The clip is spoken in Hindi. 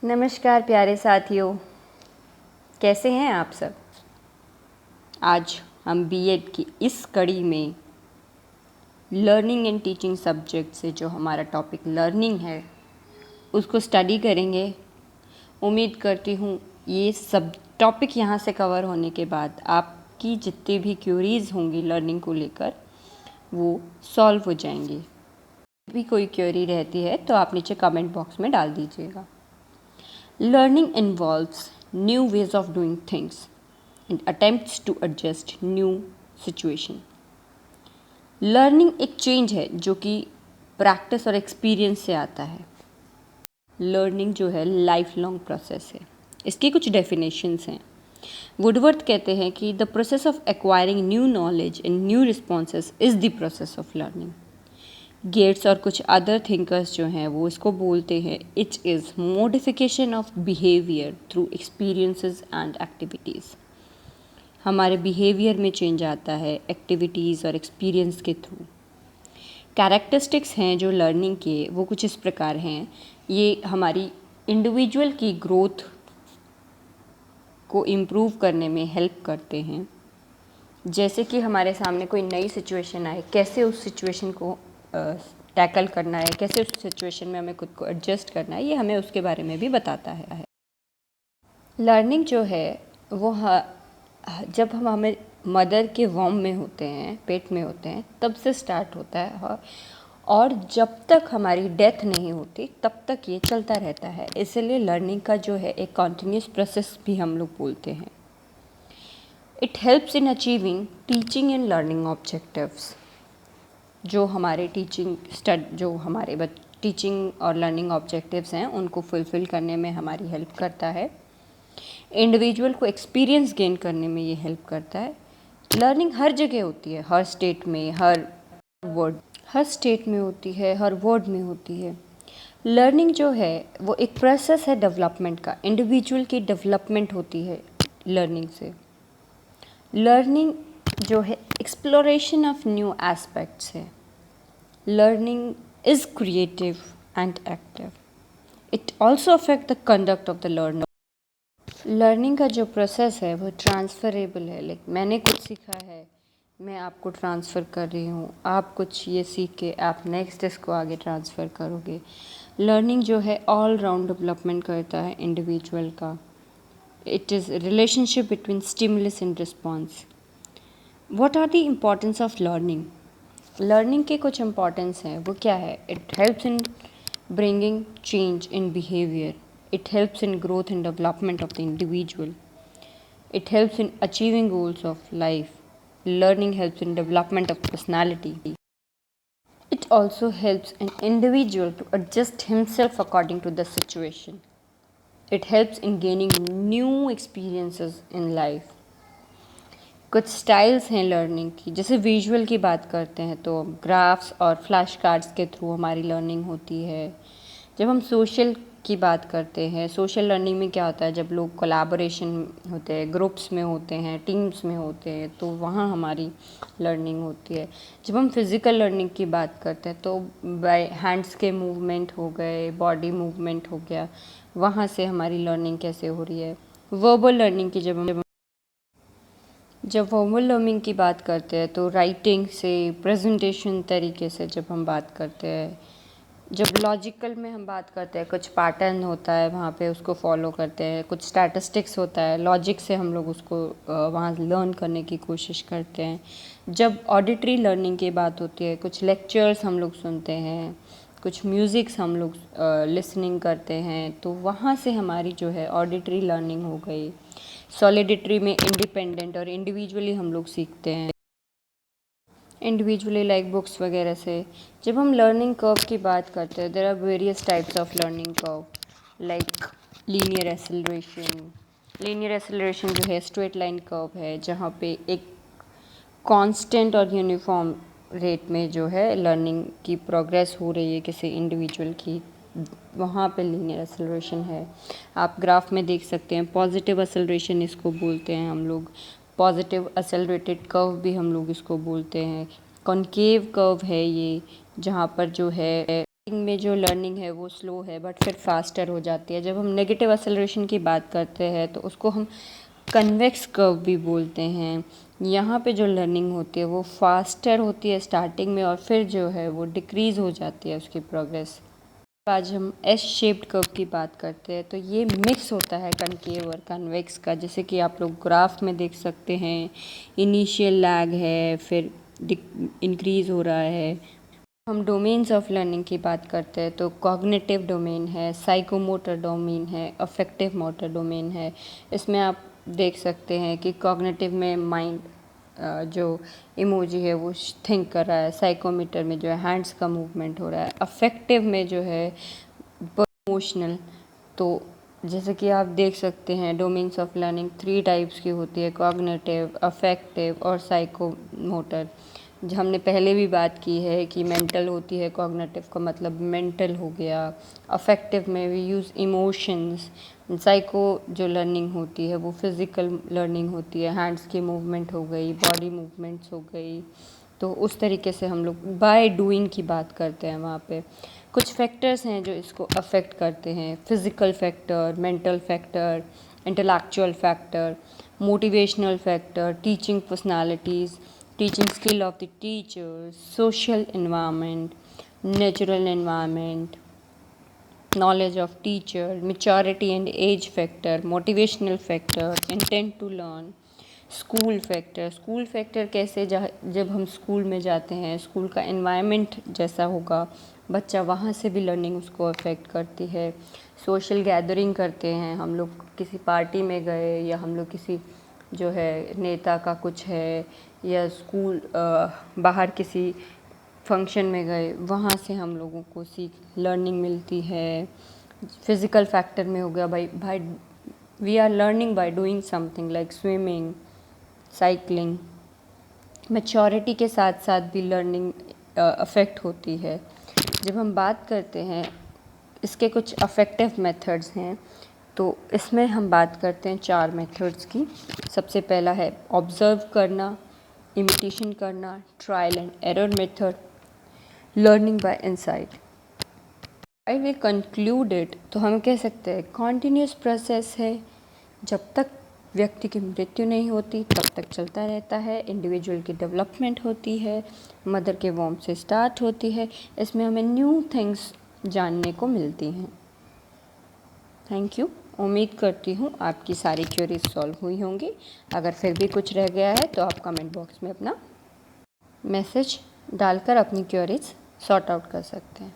नमस्कार प्यारे साथियों, कैसे हैं आप सब। आज हम बीएड की इस कड़ी में लर्निंग एंड टीचिंग सब्जेक्ट से जो हमारा टॉपिक लर्निंग है उसको स्टडी करेंगे। उम्मीद करती हूँ ये सब टॉपिक यहाँ से कवर होने के बाद आपकी जितनी भी क्यूरीज़ होंगी लर्निंग को लेकर वो सॉल्व हो जाएंगी। भी कोई क्वेरी रहती है तो आप नीचे कमेंट बॉक्स में डाल दीजिएगा। Learning involves new ways of doing things and attempts to adjust new situation. Learning एक चेंज है जो कि प्रैक्टिस और एक्सपीरियंस से आता है। लर्निंग जो है लाइफ लॉन्ग प्रोसेस है। इसकी कुछ डेफिनेशंस हैं। वुडवर्थ कहते हैं कि the process of acquiring new knowledge and new responses is the process of learning. Gates और कुछ अदर थिंकर्स जो हैं वो इसको बोलते हैं it is modification of behaviour through experiences and activities. हमारे बिहेवियर में चेंज आता है एक्टिविटीज़ और एक्सपीरियंस के थ्रू। कैरेक्टरिस्टिक्स हैं जो लर्निंग के वो कुछ इस प्रकार हैं। ये हमारी इंडिविजुअल की ग्रोथ को इम्प्रूव करने में हेल्प करते हैं। जैसे कि हमारे सामने कोई नई सिचुएशन आए, कैसे उस सिचुएशन को टैकल करना है, कैसे उस सिचुएशन में हमें खुद को एडजस्ट करना है, ये हमें उसके बारे में भी बताता है। लर्निंग जो है वो जब हम हमें मदर के वॉम में होते हैं, पेट में होते हैं, तब से स्टार्ट होता है और जब तक हमारी डेथ नहीं होती तब तक ये चलता रहता है। इसलिए लर्निंग का जो है एक कॉन्टिन्यूस प्रोसेस भी हम लोग बोलते हैं। It helps in achieving teaching and learning objectives. जो हमारे टीचिंग और लर्निंग ऑब्जेक्टिव्स हैं उनको फुलफ़िल करने में हमारी हेल्प करता है। इंडिविजुअल को एक्सपीरियंस गेन करने में ये हेल्प करता है। लर्निंग हर जगह होती है, हर स्टेट में, हर स्टेट में होती है, हर वर्ड में होती है। लर्निंग जो है वो एक प्रोसेस है डेवलपमेंट का। इंडिविजुअल की डेवलपमेंट होती है लर्निंग से। लर्निंग जो है एक्सप्लोरेशन ऑफ न्यू एस्पेक्ट्स है। Learning is creative and active. It also affect the conduct of the learner. Learning का जो प्रोसेस है वो ट्रांसफरेबल है। लाइक मैंने कुछ सीखा है, मैं आपको ट्रांसफ़र कर रही हूँ, आप कुछ ये सीख के आप नेक्स्ट इसको आगे ट्रांसफ़र करोगे। लर्निंग जो है ऑल राउंड डेवलपमेंट करता है इंडिविजुअल का। It is relationship between stimulus and response. What are the importance of learning? Learning के कुछ इम्पॉर्टेंस हैं, वो क्या है? It helps in bringing change in behaviour. It helps in growth and development of the individual. It helps in achieving goals of life. Learning helps in development of personality. It also helps an individual to adjust himself according to the situation. It helps in gaining new experiences in life. कुछ स्टाइल्स हैं लर्निंग की। जैसे विजुअल की बात करते हैं तो ग्राफ्स और फ्लैश कार्ड्स के थ्रू हमारी लर्निंग होती है। जब हम सोशल की बात करते हैं, सोशल लर्निंग में क्या होता है, जब लोग कोलैबोरेशन होते हैं, ग्रुप्स में होते हैं, टीम्स में होते हैं, तो वहाँ हमारी लर्निंग होती है। जब हम फिज़िकल लर्निंग की बात करते हैं तो बाय हैंड्स के मूवमेंट हो गए, बॉडी मूवमेंट हो गया, वहाँ से हमारी लर्निंग कैसे हो रही है। वर्बल लर्निंग की जब वर्बल लर्निंग की बात करते हैं तो राइटिंग से, प्रेजेंटेशन तरीके से जब हम बात करते हैं। जब लॉजिकल में हम बात करते हैं, कुछ पैटर्न होता है वहाँ पे उसको फॉलो करते हैं, कुछ स्टैटिस्टिक्स होता है, लॉजिक से हम लोग उसको वहाँ लर्न करने की कोशिश करते हैं। जब ऑडिटरी लर्निंग की बात होती है, कुछ लेक्चर्स हम लोग सुनते हैं, कुछ म्यूज़िक्स हम लोग लिसनिंग करते हैं, तो वहाँ से हमारी जो है ऑडिटरी लर्निंग हो गई। सॉलिडिटरी में इंडिपेंडेंट और इंडिविजुअली हम लोग सीखते हैं, इंडिविजुअली लाइक बुक्स वगैरह से। जब हम लर्निंग कर्व की बात करते हैं, there are various types of learning curve like linear acceleration. Linear acceleration जो है स्ट्रेट लाइन कर्व है, जहाँ पे एक कांस्टेंट और यूनिफॉर्म रेट में जो है लर्निंग की प्रोग्रेस हो रही है किसी इंडिविजुअल की, वहाँ पे लीनियर एक्सेलरेशन है। आप ग्राफ में देख सकते हैं, पॉजिटिव एक्सेलरेशन इसको बोलते हैं हम लोग। पॉजिटिव एक्सेलरेटेड कर्व भी हम लोग इसको बोलते हैं। कॉनकेव कर्व है ये, जहाँ पर जो है में जो लर्निंग है वो स्लो है बट फिर फास्टर हो जाती है। जब हम नेगेटिव एक्सेलरेशन की बात करते हैं तो उसको हम कन्वेक्स कर्व भी बोलते हैं। यहाँ पे जो लर्निंग होती है वो फास्टर होती है स्टार्टिंग में और फिर जो है वो डिक्रीज़ हो जाती है उसकी प्रोग्रेस। आज हम एस शेप्ड कर्व की बात करते हैं तो ये मिक्स होता है कनकेव और कन्वेक्स का, जैसे कि आप लोग ग्राफ में देख सकते हैं। इनिशियल लैग है, फिर इंक्रीज़ हो रहा है। हम डोमेन्स ऑफ लर्निंग की बात करते हैं तो कॉग्निटिव डोमेन है, साइकोमोटर डोमेन है, अफेक्टिव मोटर डोमेन है। इसमें आप देख सकते हैं कि कॉग्निटिव में माइंड जो इमोजी है वो थिंक कर रहा है, साइकोमीटर में जो है हैंड्स का मूवमेंट हो रहा है, अफेक्टिव में जो है इमोशनल। तो जैसे कि आप देख सकते हैं डोमेन्स ऑफ लर्निंग 3 टाइप्स की होती है, कॉग्निटिव, अफेक्टिव और साइकोमोटर। जो हमने पहले भी बात की है कि मेंटल होती है, कॉग्निटिव का मतलब मेंटल हो गया, अफेक्टिव में वी यूज़ इमोशंस, साइको जो लर्निंग होती है वो फिज़िकल लर्निंग होती है, हैंड्स की मूवमेंट हो गई, बॉडी मूवमेंट्स हो गई। तो उस तरीके से हम लोग बाय डूइंग की बात करते हैं। वहाँ पे कुछ फैक्टर्स हैं जो इसको अफेक्ट करते हैं, physical factor, mental factor, intellectual factor, motivational factor, teaching personalities, teaching skill of the teachers, social environment, natural environment, knowledge of teacher, maturity and age factor, motivational factor, intent to learn, school factor. School factor कैसे, जब हम स्कूल में जाते हैं, स्कूल का एनवायरनमेंट जैसा होगा बच्चा वहाँ से भी लर्निंग उसको अफेक्ट करती है। सोशल गैदरिंग करते हैं हम लोग, किसी पार्टी में गए या हम लोग किसी जो है नेता का कुछ है या स्कूल बाहर किसी फंक्शन में गए, वहाँ से हम लोगों को लर्निंग मिलती है। फिज़िकल फैक्टर में हो गया भाई we are learning by doing something like swimming, cycling. Maturity के साथ साथ भी लर्निंग अफेक्ट होती है। जब हम बात करते हैं इसके कुछ अफेक्टिव मेथड्स हैं तो इसमें हम बात करते हैं 4 मेथड्स की। सबसे पहला है ऑब्ज़र्व करना, इमिटेशन करना, trial and error method, learning by insight. I will conclude it, तो हम कह सकते हैं कॉन्टिन्यूस प्रोसेस है। जब तक व्यक्ति की मृत्यु नहीं होती तब तक चलता रहता है। इंडिविजुअल की डेवलपमेंट होती है, मदर के वॉर्म से स्टार्ट होती है। इसमें हमें न्यू थिंग्स जानने को मिलती हैं। Thank you. उम्मीद करती हूँ आपकी सारी क्वेरीज सॉल्व हुई होंगी। अगर फिर भी कुछ रह गया है तो आप कमेंट बॉक्स में अपना मैसेज डालकर अपनी क्वेरीज सॉर्ट आउट कर सकते हैं।